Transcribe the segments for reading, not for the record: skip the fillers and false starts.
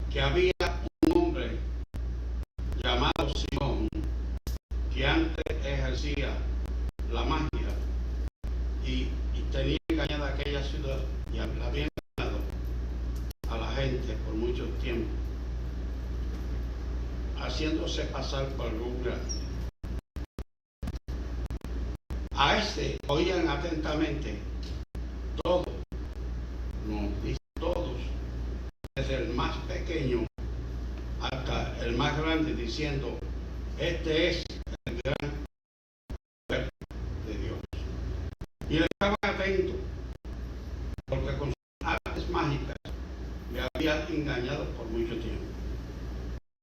que había un hombre llamado Simón que antes ejercía la magia y tenía engañada aquella ciudad y la había engañado a la gente por mucho tiempo, haciéndose pasar por un grande. A este oían atentamente todos, nos dicen todos, desde el más pequeño hasta el más grande, diciendo: este es el gran poder de Dios. Y le estaban atentos, porque con sus artes mágicas le había engañado por mucho tiempo.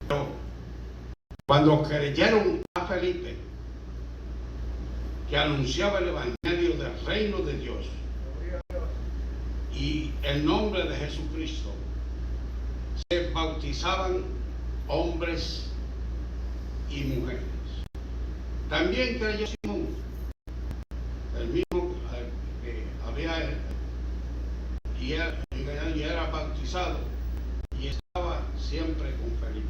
Pero cuando creyeron a Felipe, que anunciaba el evangelio del reino de Dios y el nombre de Jesucristo, se bautizaban hombres y mujeres. También creyó Simón, el mismo que había y era bautizado y estaba siempre con Felipe.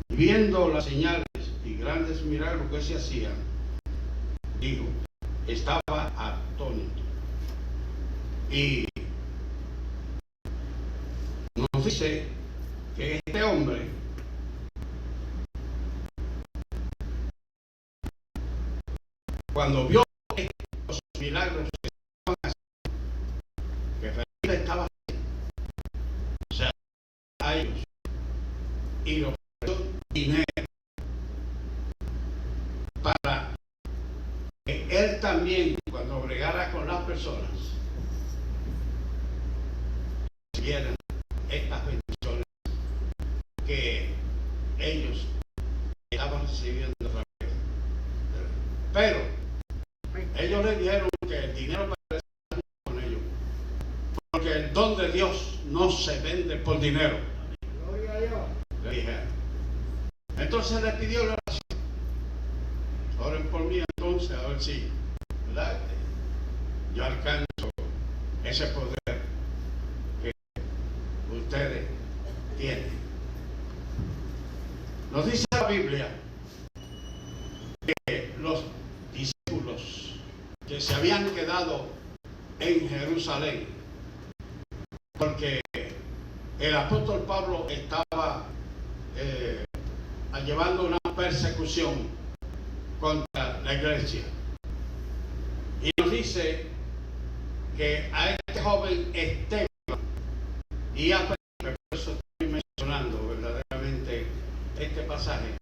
Viendo las señales y grandes milagros que se hacían, dijo, estaba atónito. Y nos dice que este hombre cuando vio estos milagros que estaban haciendo, que Felipe estaba haciendo, o sea, a ellos, y los ofreció dinero para que él también, cuando bregara con las personas, recibieran estas bendiciones que ellos estaban recibiendo otra vez. Pero ellos le dijeron que el dinero para con ellos, porque el don de Dios no se vende por dinero. Le dijeron. Entonces le pidió la oración. Oren por mí entonces, a ver si, ¿verdad?, yo alcanzo ese poder que ustedes tienen. Nos dice la Biblia que los discípulos que se habían quedado en Jerusalén, porque el apóstol Pablo estaba llevando una persecución contra la iglesia, y nos dice que a este joven Esteban y a Felipe, por eso estoy mencionando verdaderamente este pasaje,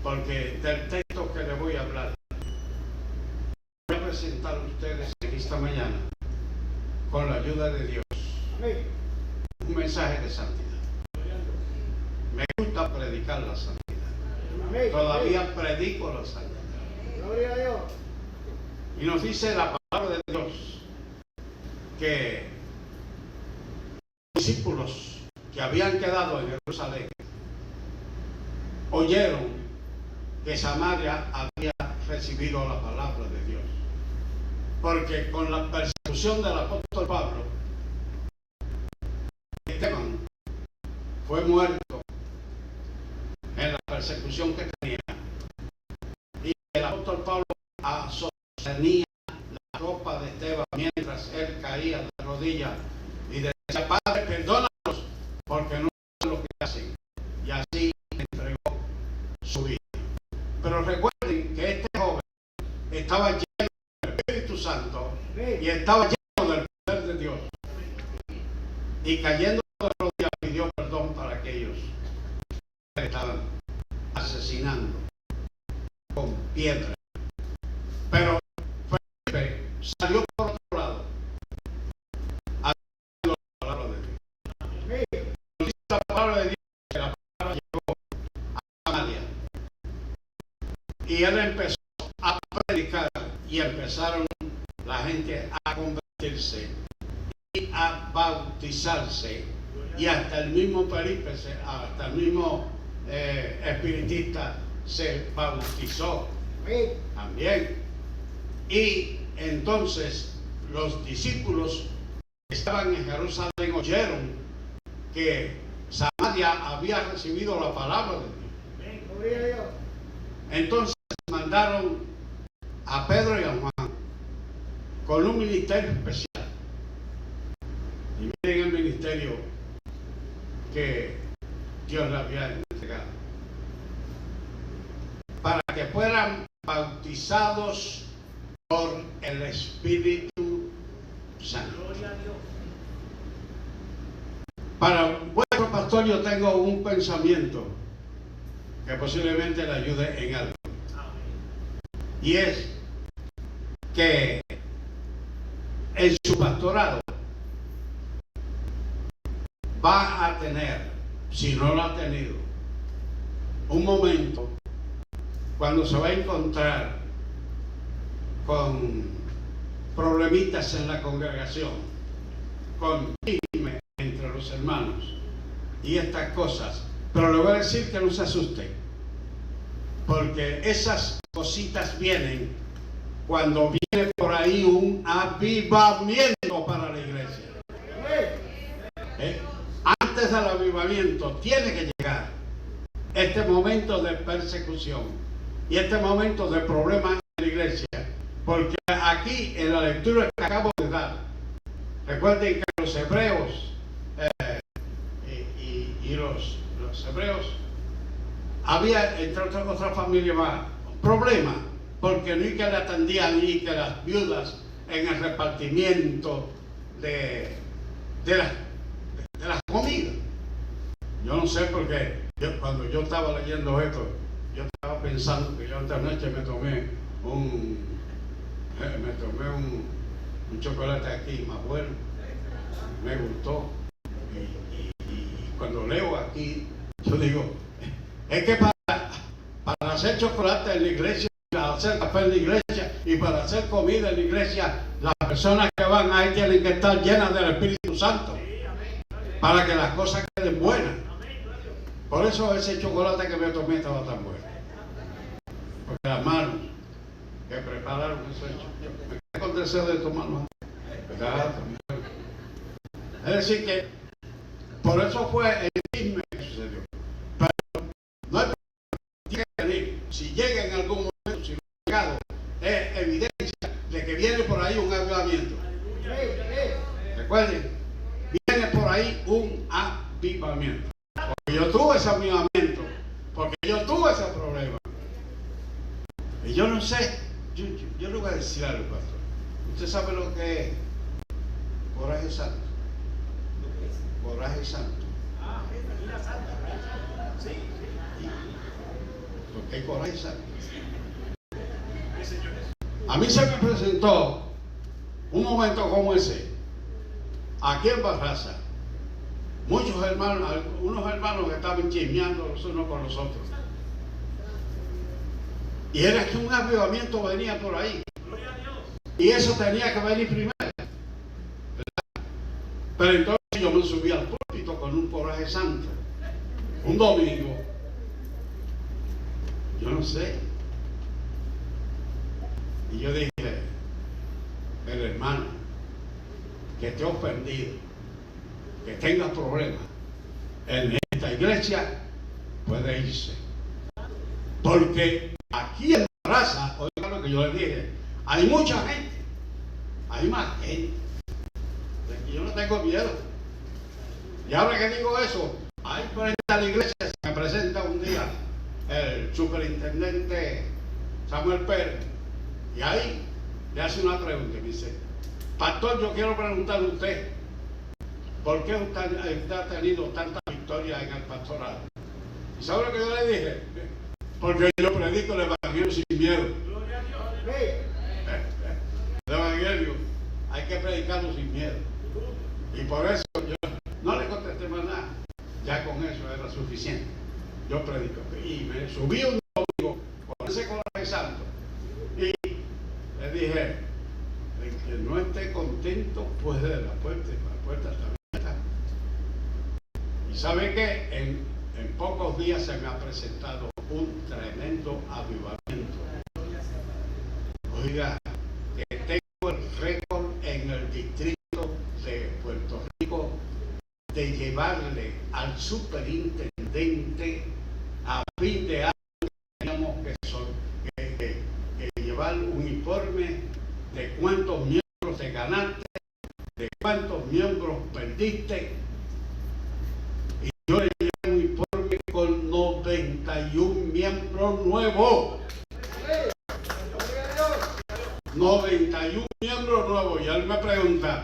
porque del texto que les voy a hablar voy a presentar a ustedes en esta mañana, con la ayuda de Dios, un mensaje de santidad. Me gusta predicar la santidad. Todavía predico la santidad. Y nos dice la palabra de Dios que los discípulos que habían quedado en Jerusalén oyeron que Samaria había recibido la palabra de Dios, porque con la persecución del apóstol Pablo, Esteban fue muerto en la persecución que tenía, y el apóstol Pablo sostenía la ropa de Esteban mientras él caía de rodillas y decía: Padre, perdónalos porque no saben lo que hacen. Y así entregó su vida. Pero recuerden que este joven estaba lleno del Espíritu Santo y estaba lleno del poder de Dios, y cayendo de rodillas pidió perdón para aquellos que estaban asesinando con piedra. Pero Felipe salió por otro lado hablando la palabra de Dios. Nos dice la palabra de Dios que la palabra llegó a Samaria, y él empezó a predicar, y empezaron la gente a convertirse y a bautizarse, y hasta el mismo Felipe, hasta el mismo espiritista se bautizó también. Y entonces los discípulos que estaban en Jerusalén oyeron que Samaria nadie había recibido la palabra de Dios. Entonces mandaron a Pedro y a Juan con un ministerio especial. Y miren el ministerio que Dios le había entregado, para que fueran bautizados por el Espíritu Santo. Para vuestro pastor yo tengo un pensamiento que posiblemente le ayude en algo. Y es que en su pastorado va a tener, si no lo ha tenido, un momento cuando se va a encontrar con problemitas en la congregación, con chisme entre los hermanos y estas cosas. Pero le voy a decir que no se asuste, porque esas cositas vienen cuando viene por ahí un avivamiento para la iglesia. Antes del avivamiento tiene que llegar este momento de persecución y este momento de problemas en la iglesia, porque aquí en la lectura que acabo de dar, recuerden que los hebreos y los hebreos había, entre otras familias más, problemas, porque ni que le atendían ni que las viudas en el repartimiento de las comidas. Yo no sé por qué. Cuando yo estaba leyendo esto, yo estaba pensando que yo esta noche me tomé un chocolate aquí más bueno, me gustó, y cuando leo aquí yo digo, es que para hacer chocolate en la iglesia, para hacer café en la iglesia y para hacer comida en la iglesia, las personas que van ahí tienen que estar llenas del Espíritu Santo para que las cosas queden buenas. Por eso ese chocolate que me tomé estaba tan bueno, porque las manos que prepararon eso me quedé con deseo de tomarlo. Es decir que por eso fue el chisme que sucedió. Pero no hay tiene que venir. Si llega en algún momento, si no ha llegado, es evidencia de que viene por ahí un avivamiento. Recuerden, viene por ahí un avivamiento. Porque yo tuve ese avivamiento, porque yo tuve ese problema. Y yo no sé, yo le voy a decir algo, pastor. ¿Usted sabe lo que es coraje santo? Coraje santo. Porque hay coraje santo. A mí se me presentó un momento como ese, aquí en Barraza. Muchos hermanos, unos hermanos que estaban chismeando los unos con los otros. Y era que un avivamiento venía por ahí. Y eso tenía que venir primero, ¿verdad? Pero entonces yo me subí al púlpito con un coraje santo. Un domingo. Yo no sé. Y yo dije, el hermano que esté ofendido, que tenga problemas en esta iglesia, puede irse. Porque aquí en la raza, oiga lo que yo le dije, hay mucha gente, hay más gente. Y yo no tengo miedo. Y ahora que digo eso, ahí frente a la iglesia se me presenta un día el superintendente Samuel Pérez, y ahí le hace una pregunta y me dice, pastor, yo quiero preguntarle a usted, ¿por qué usted ha tenido tanta victoria en el pastorado? ¿Y sabe lo que yo le dije? Porque yo predico el evangelio sin miedo. El evangelio hay que predicarlo sin miedo. Y por eso yo no le contesté más nada. Ya con eso era suficiente. Yo predico. Y me subí un domingo con ese coraje santo. Y le dije, el que no esté contento puede de la puerta está abierta. Y sabe que en pocos días se me ha presentado un tremendo avivamiento. Oiga, que tengo el récord en el distrito de Puerto Rico de llevarle a al superintendente a fin de año. Teníamos que llevar un informe de cuántos miembros te ganaste, de cuántos miembros perdiste. Y yo le llevé un informe con 91 miembros nuevos. 91 miembros nuevos. Y él me pregunta,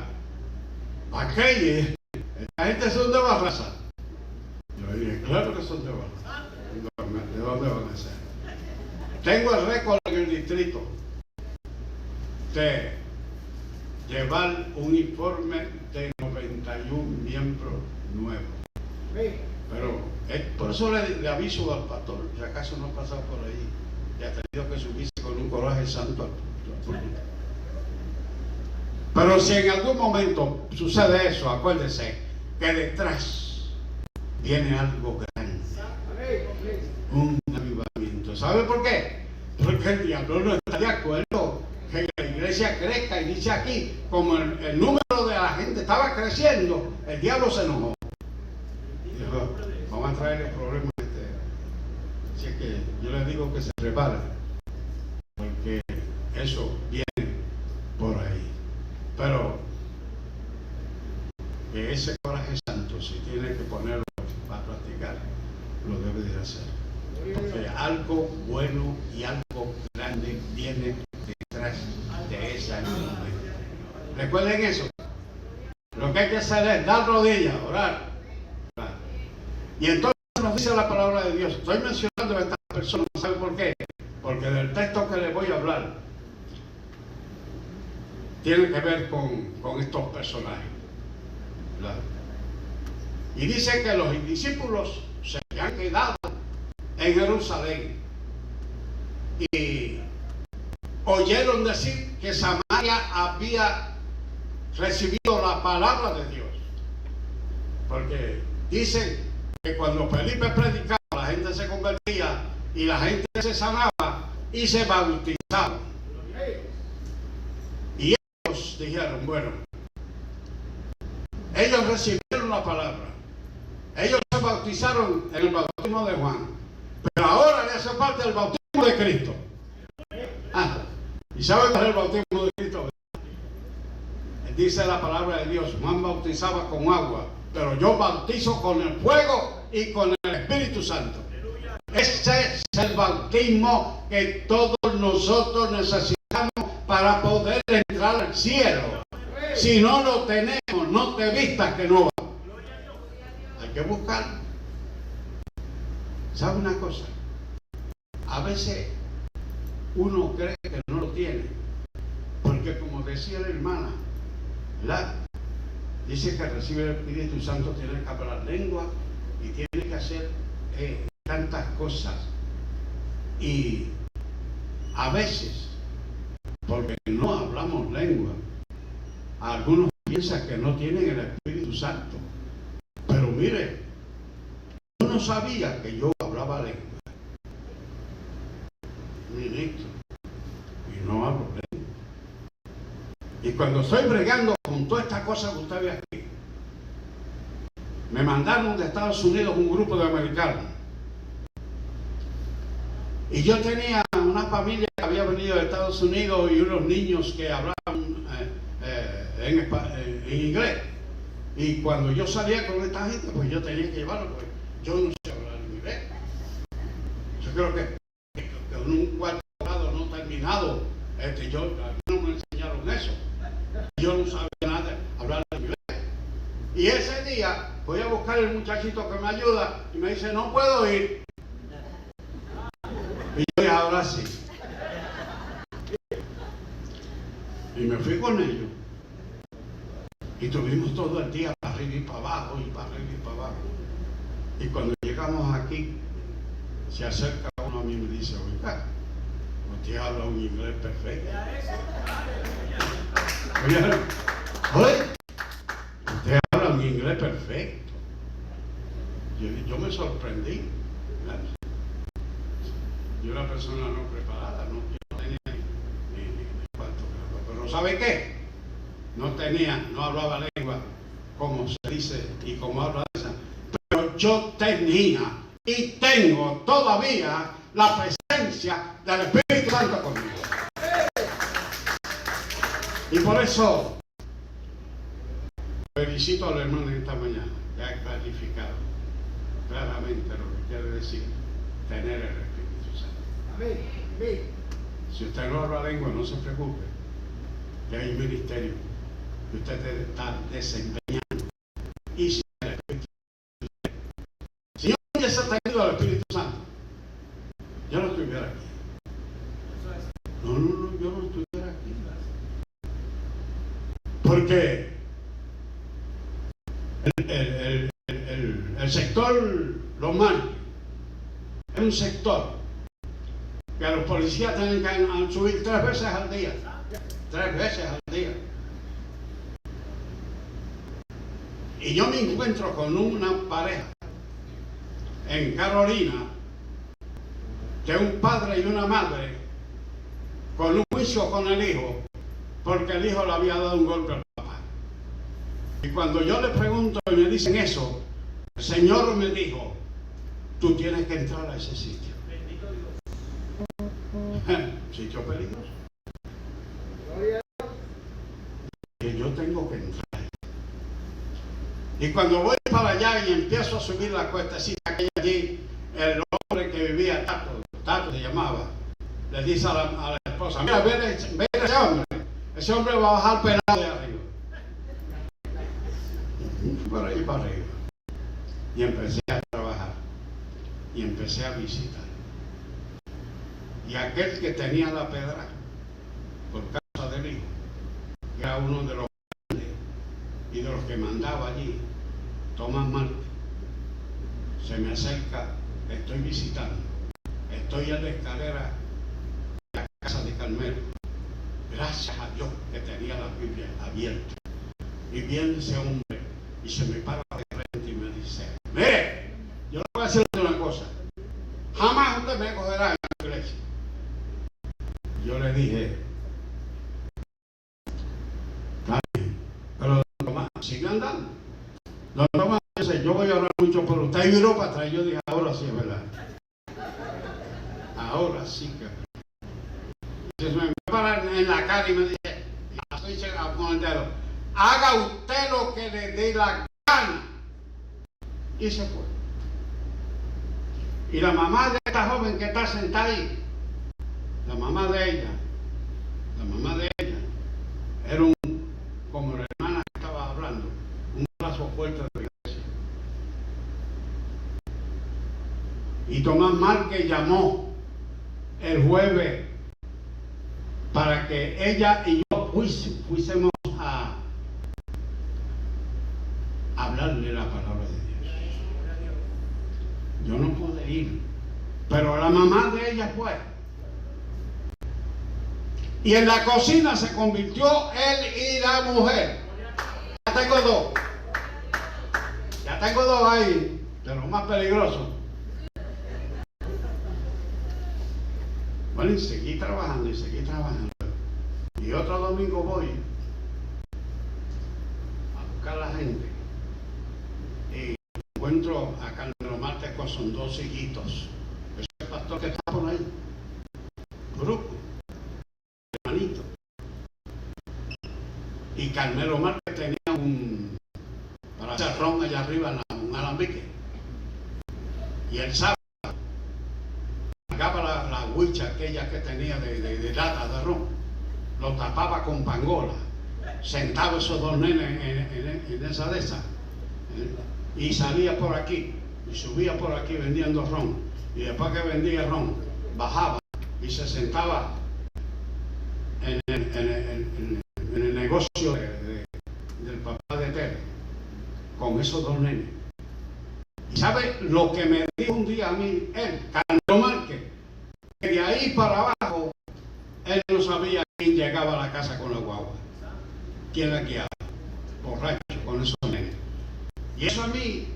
¿para qué? ¿Esta gente son de Barraza? Yo le dije, claro que son de Barraza. ¿De dónde van a ser? Tengo el récord en el distrito de llevar un informe de 91 miembros nuevos. Pero por eso le aviso al pastor, si acaso no ha pasado por ahí y ha tenido que subirse con un coraje santo al púlpito. Pero si en algún momento sucede eso, acuérdese que detrás viene algo grande, un avivamiento. ¿Sabe por qué? Porque el diablo no está de acuerdo que la iglesia crezca, y dice aquí, como el número de la gente estaba creciendo, el diablo se enojó. Dijo, vamos a traer el problema Así es que yo le digo que se prepare, porque eso viene por ahí. Pero que ese coraje santo, si tiene que ponerlo para practicar, lo debe de hacer. Porque algo bueno y algo grande viene detrás de esa ayuda. Recuerden eso. Lo que hay que hacer es dar rodillas, orar. Y entonces nos dice la palabra de Dios. Estoy mencionando a estas personas, ¿sabe por qué? Porque del texto que les voy a hablar tiene que ver con estos personajes, ¿verdad? Y dice que los discípulos se han quedado en Jerusalén y oyeron decir que Samaria había recibido la palabra de Dios, porque dicen que cuando Felipe predicaba, la gente se convertía y la gente se sanaba y se bautizaba. Y ellos dijeron, bueno, ellos recibieron la palabra, ellos se bautizaron en el bautismo de Juan, pero ahora le hace falta el bautismo de Cristo. ¿Y saben cuál es el bautismo de Cristo? Dice la palabra de Dios, Juan bautizaba con agua, pero yo bautizo con el fuego y con el Espíritu Santo. Ese es el bautismo que todos nosotros necesitamos para poder entrar al cielo. Si no lo tenemos, no te vistas que no va. Hay que buscar. ¿Sabe una cosa? A veces uno cree que no lo tiene, porque como decía la hermana, ¿verdad? Dice que recibe el Espíritu Santo, tiene que hablar lengua y tiene que hacer tantas cosas. Y a veces, porque no hablamos lengua, algunos piensan que no tienen el Espíritu Santo. Pero mire, yo no sabía que yo hablaba lengua, ministro, y no hablo lengua. Y cuando estoy bregando con toda esta cosa que usted ve aquí, me mandaron de Estados Unidos un grupo de americanos. Y yo tenía una familia que había venido de Estados Unidos y unos niños que hablaban en inglés. Y cuando yo salía con esta gente, pues yo tenía que llevarlo, pues yo no sé hablar inglés. Yo creo que en un cuarto grado no terminado, a mí no me enseñaron eso. Yo no sabía nada de hablar inglés. Y ese día voy a buscar el muchachito que me ayuda y me dice, no puedo ir. Y yo dije, ahora sí. Y me fui con ellos. Y tuvimos todo el día para arriba y para abajo, y para arriba y para abajo. Y cuando llegamos aquí, se acerca uno a mí y me dice, oiga, usted habla un inglés perfecto. Oye, usted habla un inglés perfecto. Yo me sorprendí. Yo era una persona no preparada, yo no tenía ni cuánto, pero ¿sabe qué? No hablaba lengua como se dice y como habla esa. Pero yo tenía y tengo todavía la presencia del Espíritu Santo conmigo. Y por eso felicito al hermano esta mañana, que ha clarificado claramente lo que quiere decir tener el Espíritu Santo. Amén. Amén. Si usted no habla lengua, no se preocupe, que hay un ministerio que usted debe estar desempeñando. Y si el Espíritu Santo, si yo no hubiese tenido al Espíritu Santo, yo no estuviera aquí. No, yo no estuviera aquí. Porque el sector Lomarque es un sector que a los policías tienen que subir 3 veces al día. 3 veces al día. Y yo me encuentro con una pareja en Carolina, que es un padre y una madre, con un juicio con el hijo, porque el hijo le había dado un golpe al papá. Y cuando yo le pregunto y me dicen eso, el Señor me dijo, tú tienes que entrar a ese sitio. Bendito Dios. Sitio peligroso. Que yo tengo que entrar. Y cuando voy para allá y empiezo a subir la cuestecita que hay allí, el hombre que vivía, Tato se llamaba, le dice a la esposa, mira, ve ese hombre va a bajar pelado de arriba. Por ahí para arriba. Y empecé a trabajar. Y empecé a visitar. Y aquel que tenía la pedra, por causa del hijo, era uno de los grandes y de los que mandaba allí, Tomás Marte, se me acerca, estoy visitando, estoy en la escalera de la casa de Carmelo, gracias a Dios que tenía la Biblia abierta, y viene ese hombre y se me para de frente y me dice, mire, yo le voy a decir una cosa, jamás usted me cogerá en la iglesia. Yo le dije, pero don Tomás, sigue andando. Don Tomás dice, yo voy a hablar mucho por usted. Y miró para atrás. Yo dije, ahora sí es verdad. Ahora sí que es verdad. Entonces me para en la cara y me dice, así con el dedo, haga usted lo que le dé la gana. Y se fue. Y la mamá de esta joven que está sentada ahí, la mamá de ella, era como la hermana que estaba hablando, un brazo fuerte de la iglesia. Y Tomás Márquez llamó el jueves para que ella y yo fuésemos a hablarle la palabra de Dios. Yo no pude ir, pero la mamá de ella fue. Y en la cocina se convirtió él y la mujer. Ya tengo dos ahí, de los más peligrosos. Bueno, y seguí trabajando. Y otro domingo voy a buscar a la gente. Y encuentro a Carmelo Marte con sus 2 hijitos. Ese pastor que está por ahí. Grupo. Hermanito. Y Carmelo Márquez tenía para hacer ron allá arriba un alambique. Y el sábado sacaba la huicha aquella que tenía de lata de ron, lo tapaba con pangola, sentaba esos 2 nenes en esa de esas, y salía por aquí, y subía por aquí vendiendo ron, y después que vendía ron, bajaba y se sentaba en el negocio del papá de Tere, con esos 2 nenes. ¿Y sabe lo que me dijo un día a mí, Carmelo Márquez? Que de ahí para abajo, él no sabía quién llegaba a la casa con la guagua, quién la guiaba, borracho con esos nenes. Y eso a mí,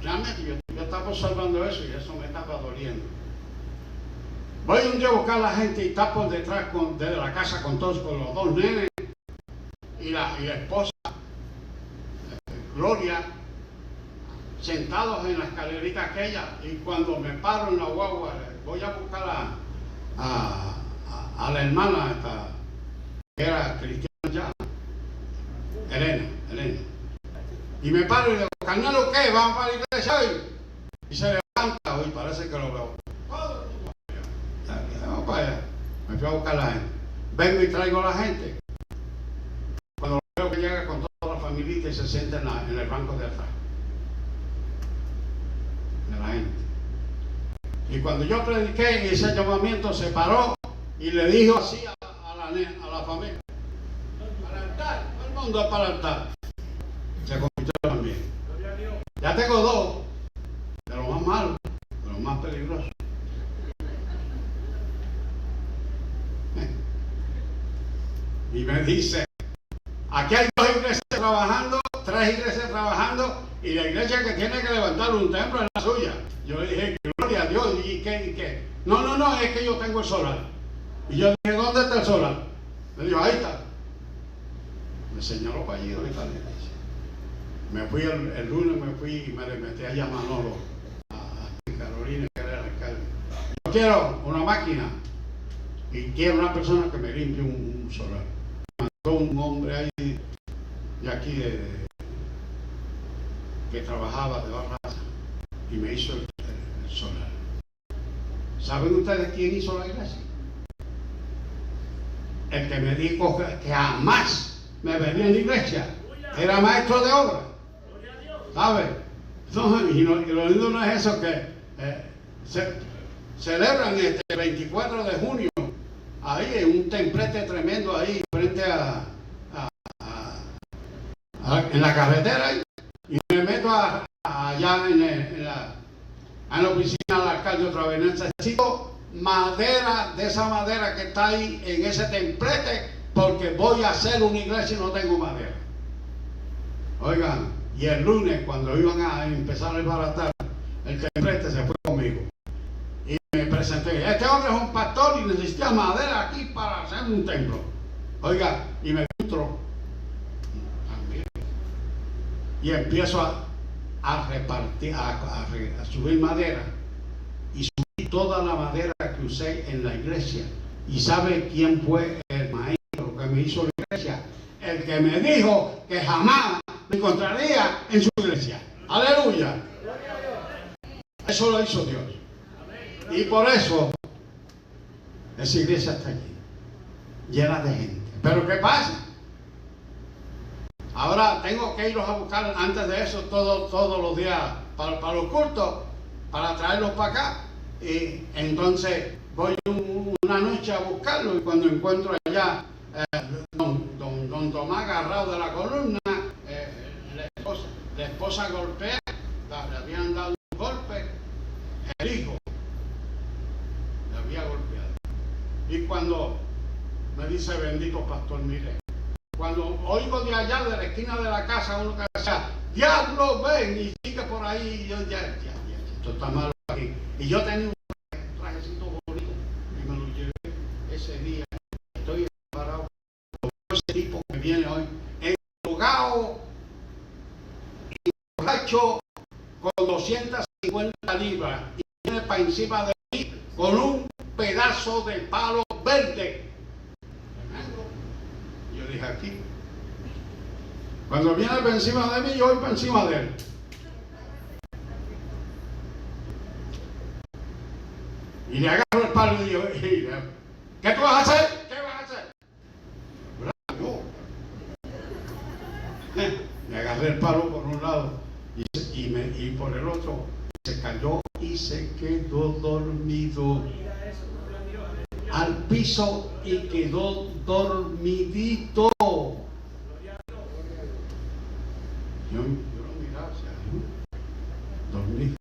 realmente yo estaba observando eso y eso me estaba doliendo. Voy un día a buscar a la gente y está por detrás de la casa con los 2 nenes y la esposa, Gloria, sentados en la escalerita aquella, y cuando me paro en la guagua, voy a buscar a la hermana esta, que era cristiana ya, Elena. Y me paro y le digo, Carnero, ¿qué? ¿Vamos para la iglesia hoy? Y se levanta, hoy parece que lo veo. Vamos para allá. Me fui a buscar a la gente. Vengo y traigo a la gente. Cuando veo que llega con toda la familia y se sienta en el banco de atrás. De la gente. Y cuando yo prediqué, ese llamamiento se paró y le dijo así a la familia: para el altar, todo el mundo para el altar. Se convirtió también. Ya tengo dos de los más malos, de los más peligrosos. Y me dice: aquí hay 2 iglesias trabajando, 3 iglesias trabajando, y la iglesia que tiene que levantar un templo es la suya. Yo le dije: gloria a Dios. ¿Y qué? No, es que yo tengo el solar. Y yo dije: ¿dónde está el solar? Me dijo: ahí está. Me señaló para allí, ¿dónde está la iglesia? Me fui el lunes, me le metí allá a Manolo, a Carolina, que era el alcalde. Yo quiero una máquina y quiero una persona que me limpie un solar. Mandó un hombre ahí de aquí que trabajaba de Barraza y me hizo el solar. ¿Saben ustedes quién hizo la iglesia? El que me dijo que jamás me venía en la iglesia era maestro de obra. ¿Sabe? No, y lo lindo no es eso, que celebran este 24 de junio ahí en un templete tremendo ahí frente en la carretera, y me meto allá en la oficina del alcalde otra vez. Necesito madera, de esa madera que está ahí en ese templete, porque voy a hacer una iglesia y no tengo madera. Oigan, y el lunes, cuando iban a empezar a desbaratar el templete, se fue conmigo y me presenté: este hombre es un pastor y necesita madera aquí para hacer un templo. Oiga, y me entró también, y empiezo a repartir, a subir madera, y subí toda la madera que usé en la iglesia. ¿Y sabe quién fue el maestro que me hizo la iglesia? El que me dijo que jamás me encontraría en su iglesia. ¡Aleluya! Eso lo hizo Dios. Y por eso esa iglesia está allí, llena de gente. Pero ¿qué pasa? Ahora tengo que irlos a buscar antes de eso todos los días para los cultos, para traerlos para acá. Y entonces voy una noche a buscarlos, y cuando encuentro allá don Tomás agarrado de la columna, la esposa golpea, le habían dado un golpe, el hijo le había golpeado. Y cuando me dice: bendito pastor, mire, cuando oigo de allá de la esquina de la casa uno que decía: diablo, ven, y sigue por ahí, y yo ya, esto está malo aquí. Y yo tenía un trajecito bonito y me lo llevé ese día. Estoy parado con ese tipo que viene hoy, enrugado y borracho, con 250 libras, y viene para encima de mí con un pedazo de palo verde. Yo dije: aquí. Cuando viene para encima de mí, yo voy para encima de él. Y le agarro el palo y digo: ¿qué tú vas a hacer? ¿Qué vas a hacer? Yo. Le agarré el palo por un lado y por el otro. Se cayó y se quedó dormido al piso, y quedó dormidito. Yo lo miraba hacia arriba, dormido.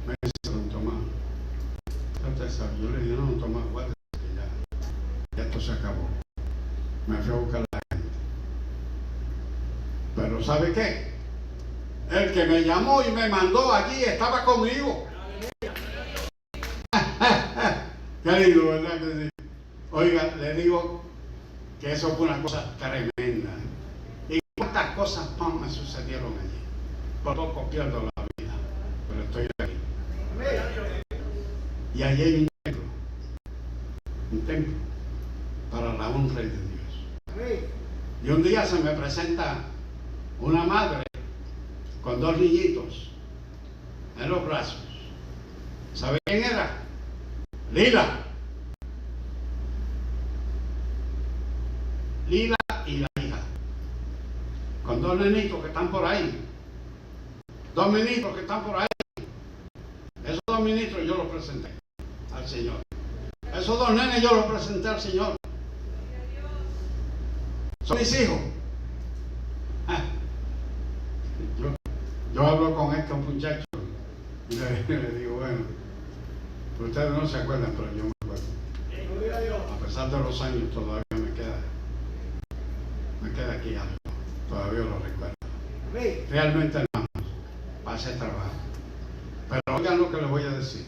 Me dice don Tomás: yo le dije: no, don Tomás, guárdese, que ya esto se acabó. Me fui a buscar a la gente. Pero ¿sabe qué? El que me llamó y me mandó allí estaba conmigo. Qué lindo, ¿verdad que sí? Oiga, le digo que eso fue una cosa tremenda. ¿Y cuántas cosas más me sucedieron allí? Por poco pierdo la Y allí hay un templo para la honra de Dios. Y un día se me presenta una madre con 2 niñitos en los brazos. ¿Sabe quién era? Lila. Lila y la hija. Con 2 nenitos que están por ahí. 2 ministros que están por ahí. Esos 2 ministros yo los presenté al Señor. Esos 2 nenes yo los presenté al Señor. Son mis hijos. Yo hablo con estos muchachos y le digo, bueno, ustedes no se acuerdan, pero yo me acuerdo. A pesar de los años todavía me queda aquí algo. Todavía lo recuerdo. Realmente, hermanos, pasé trabajo. Pero oigan lo que les voy a decir.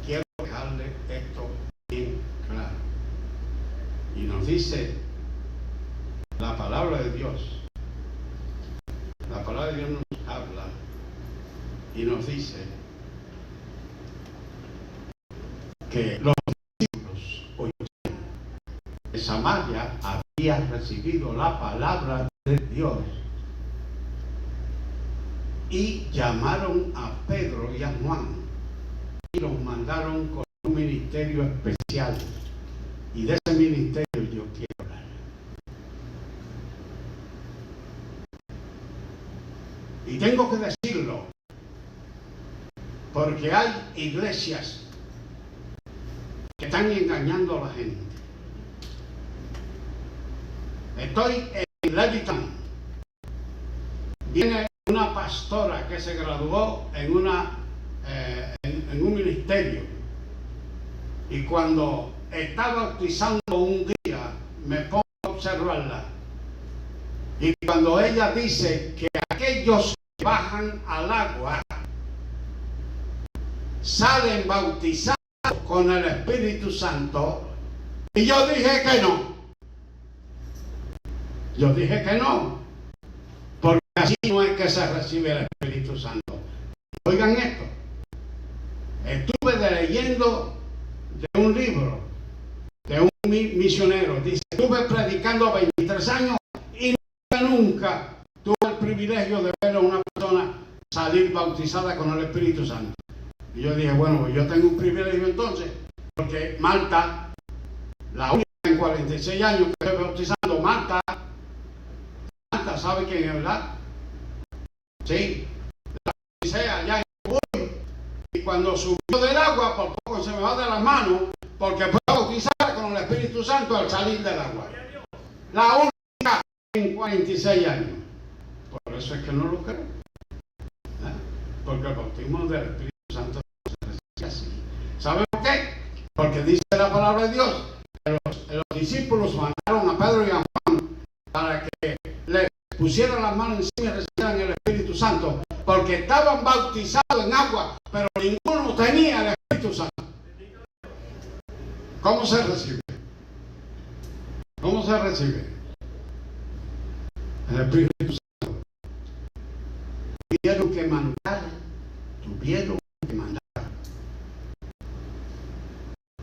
Quiero dejarle esto bien claro. Y nos dice la palabra de Dios. La palabra de Dios nos habla y nos dice que los discípulos oyeron que Samaria había recibido la palabra de Dios y llamaron a Pedro y a Juan y los mandaron con un ministerio especial, y de ese ministerio yo quiero hablar. Y tengo que decirlo porque hay iglesias que están engañando a la gente. Estoy en Levittown. Viene una pastora que se graduó en un ministerio, y cuando está bautizando un día me pongo a observarla, y cuando ella dice que aquellos que bajan al agua salen bautizados con el Espíritu Santo, y yo dije que no. Yo dije que no, porque así no es que se recibe el Espíritu Santo. Oigan esto. Estuve leyendo de un libro de un misionero. Dice, estuve predicando 23 años y nunca tuve el privilegio de ver a una persona salir bautizada con el Espíritu Santo. Y yo dije, bueno, yo tengo un privilegio entonces, porque Marta, la única en 46 años que estoy bautizando, Marta, ¿sabe quién es, verdad? Sí, la bauticé allá en Uruguay, y cuando subió del agua, por poco se me va de las manos, porque fue bautizada con el Espíritu Santo al salir del agua. La única en 46 años. Por eso es que no lo creo. Porque el bautismo del Espíritu Santo no se recibe así. ¿Saben por qué? Porque dice la palabra de Dios que los discípulos mandaron a Pedro y a Juan para que le pusieran las manos encima y recibieran el Espíritu Santo, porque estaban bautizados en agua, pero ninguno tenía el Espíritu Santo. ¿Cómo se recibe? ¿Cómo se recibe? El Espíritu Santo. Tuvieron que mandar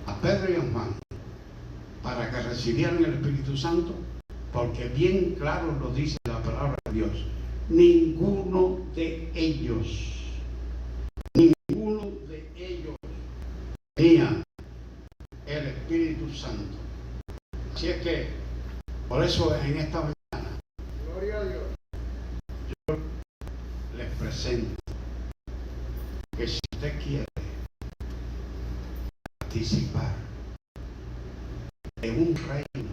a Pedro y a Juan para que recibieran el Espíritu Santo, porque bien claro lo dice la palabra de Dios. Ninguno de ellos tenía el Espíritu Santo. Así es que, por eso en esta mañana, gloria a Dios, yo les presento que si usted quiere participar de un reino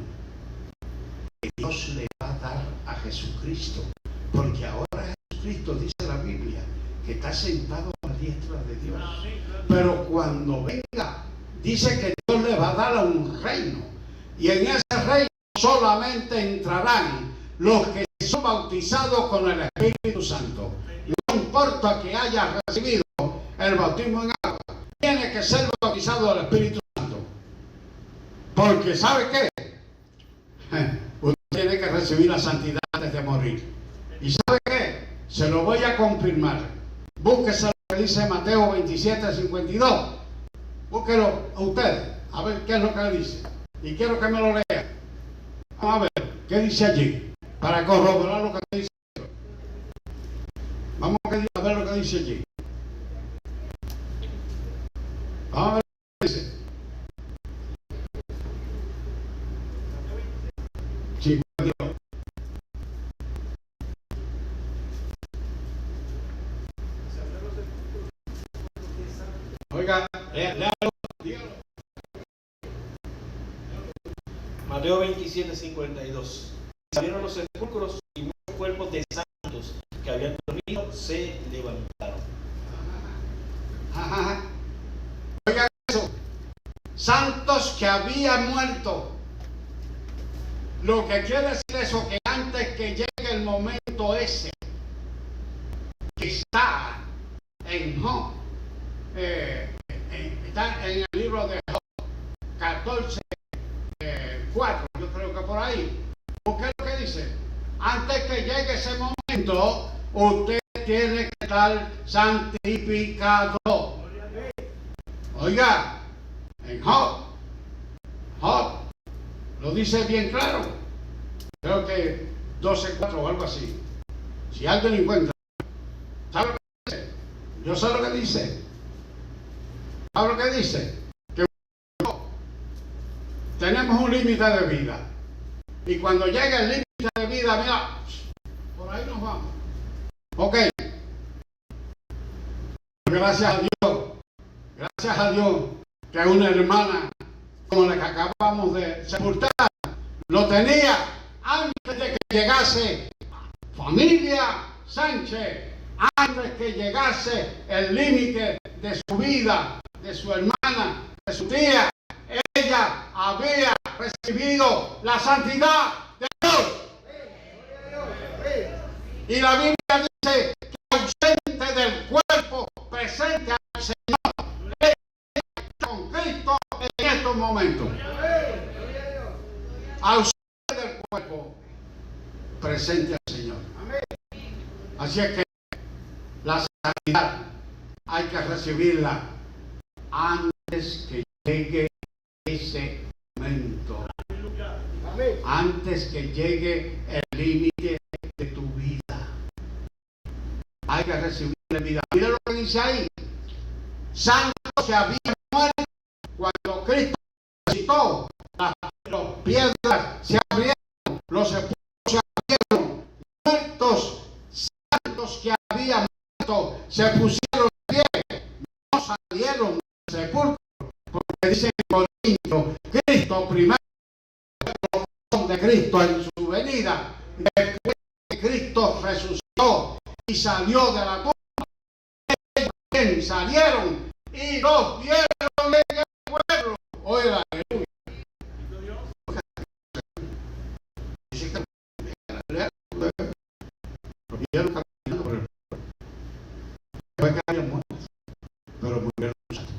que Dios le va a dar a Jesucristo, porque ahora Jesucristo, dice la Biblia, que está sentado a la diestra de Dios, pero cuando venga, dice que Dios le va a dar a un reino, y en ese reino solamente entrarán los que son bautizados con el Espíritu Santo. No importa que haya recibido el bautismo en agua, tiene que ser bautizado del Espíritu Santo, porque ¿sabe qué? Usted tiene que recibir la santidad antes de morir. ¿Y sabe qué? Se lo voy a confirmar. Búsquese lo que dice Mateo 27:52. Búsquelo a ustedes, a ver qué es lo que dice. Y quiero que me lo lean. Vamos a ver qué dice allí, para corroborar lo que dice. Vamos a ver lo que dice allí. Vamos a ver lo que dice. 52. Oiga, léalo. Mateo 27:52. Salieron los sepulcros y muchos cuerpos de santos que habían dormido se levantaron. Ajá. Oiga eso. Santos que habían muerto. Lo que quiere decir eso, que antes que llegue el momento ese, que está en Job, está en el libro de Job 14, 4, yo creo que por ahí. ¿Qué es lo que dice? Antes que llegue ese momento, usted tiene que estar santificado. Oiga, en Job lo dice bien claro. Creo que 12:4 o algo así. Si alguien lo encuentra, ¿sabe lo que dice? Yo sé lo que dice. ¿Sabe lo que dice? Que tenemos un límite de vida. Y cuando llegue el límite de vida, mira, por ahí nos vamos. Ok. Gracias a Dios, que una hermana como la que acabamos de sepultar, lo tenía antes de que llegase familia Sánchez, antes que llegase el límite de su vida, de su hermana, de su tía. Ella había recibido la santidad de Dios. Y la Biblia dice que ausente del cuerpo, presente al Señor, ella con Cristo en estos momentos. Ausente del cuerpo, presente al Señor. Así es que la santidad hay que recibirla antes que llegue ese momento. Antes que llegue el límite de tu vida. Hay que recibir la vida. Mira lo que dice ahí. Santos se habían muerto cuando Cristo resucitó. Las piedras se abrieron, los sepulcros se abrieron. Muertos, santos que habían muerto, se pusieron de pie. No salieron del sepulcro, porque dice en Corintios, Cristo primero, de Cristo en su venida, después que Cristo resucitó y salió de la tumba, ellos también salieron y los vieron en el pueblo. Oiga, aleluya. Dice que los vieron caminando por el pueblo. Después que habían muerto, pero murieron santos.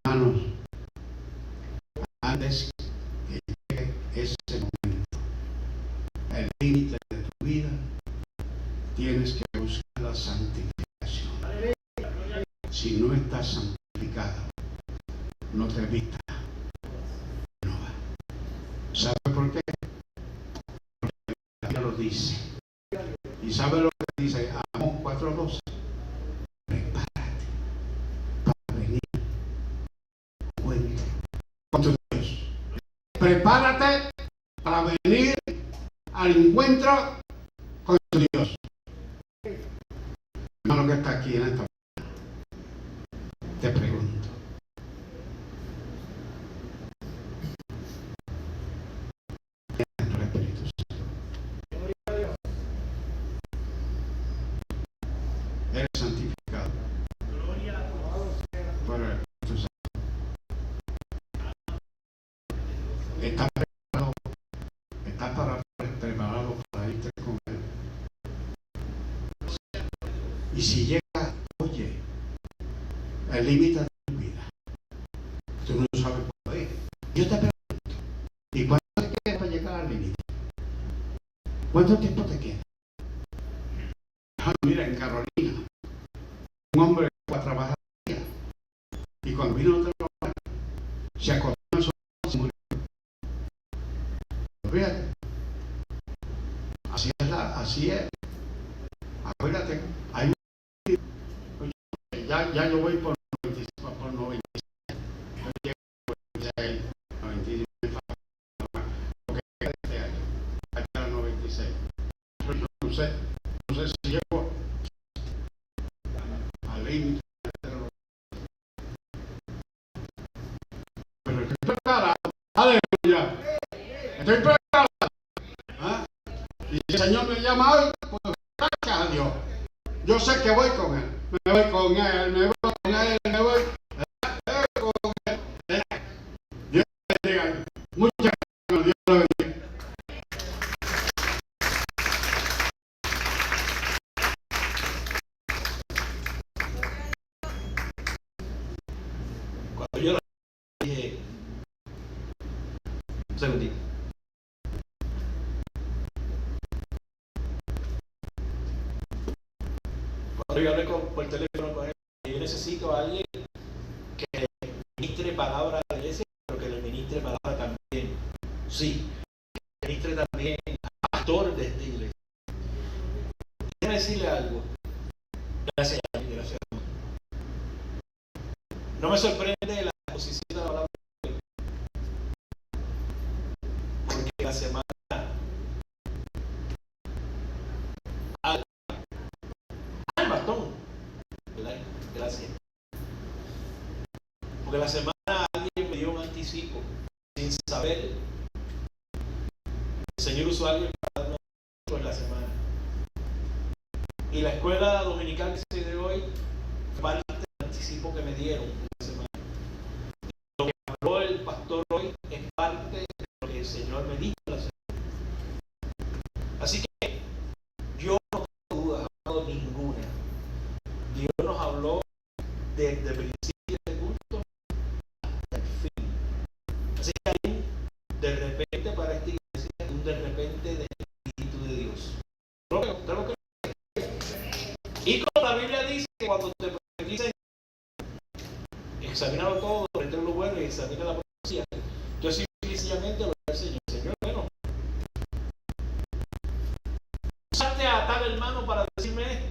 Hermanos, antes que llegue ese momento, el límite de tu vida, tienes que buscar la santificación. Si no estás santificado, no te vistas. No va. ¿Sabe por qué? Porque la Biblia lo dice. ¿Y sabe lo que dice Amós 4:12? Prepárate para venir con tu Dios. Prepárate para venir al encuentro con tu Dios. Hermano que está aquí en esta mañana, te pregunto, ¿tienes el Espíritu Santo? ¿Eres santificado por el Espíritu Santo? ¿Estás preparado? ¿Estás preparado para irte con Él? Y si llega, oye, el límite de tu vida, tú no sabes cuándo es. Yo te pregunto, ¿y cuánto te queda para llegar al límite? ¿Cuánto tiempo te queda? Mira, en Carolina, un hombre que fue a trabajar espérate, hay ya yo voy por 96. Yo llego por 96, 99, porque este año, aquí a 96. No sé si llego al límite, pero estoy preparado. Aleluya. Estoy preparado. ¿Ah? Y si el Señor me llama hoy, pues gracias a Dios. Yo sé que voy con Él. Me voy con Él, me voy con Él, me voy con Él. Dios le bendiga. Muchas gracias. Dios le bendiga. Cuando yo dije, un segundito. Cuando yo hablé por teléfono con él, yo necesito a alguien que ministre palabra a la iglesia, pero que le ministre palabra también. Sí, que ministre también a pastor de esta iglesia. Déjame decirle algo. Gracias a mí, gracias a mí. No me sorprende la posición de la palabra, porque la semana al bastón, ¿verdad? Gracias. Porque la semana alguien me dio un anticipo sin saber. El Señor usó a alguien para darnos por la semana. Y la escuela dominical que se dio hoy fue parte del anticipo que me dieron en la semana. Y lo que habló el pastor hoy es parte de lo que el Señor me dijo en la semana. Así que yo no tengo dudas, ninguna. Dios nos habló desde el principio del culto hasta el fin. Así que hay de repente para esta iglesia, un de repente del Espíritu de Dios. Creo que y como la Biblia dice que cuando te dicen examínalo todo, entre lo bueno y examina la profecía, yo sencillamente lo voy al Señor. Señor, bueno, usaste a tal hermano para decirme esto.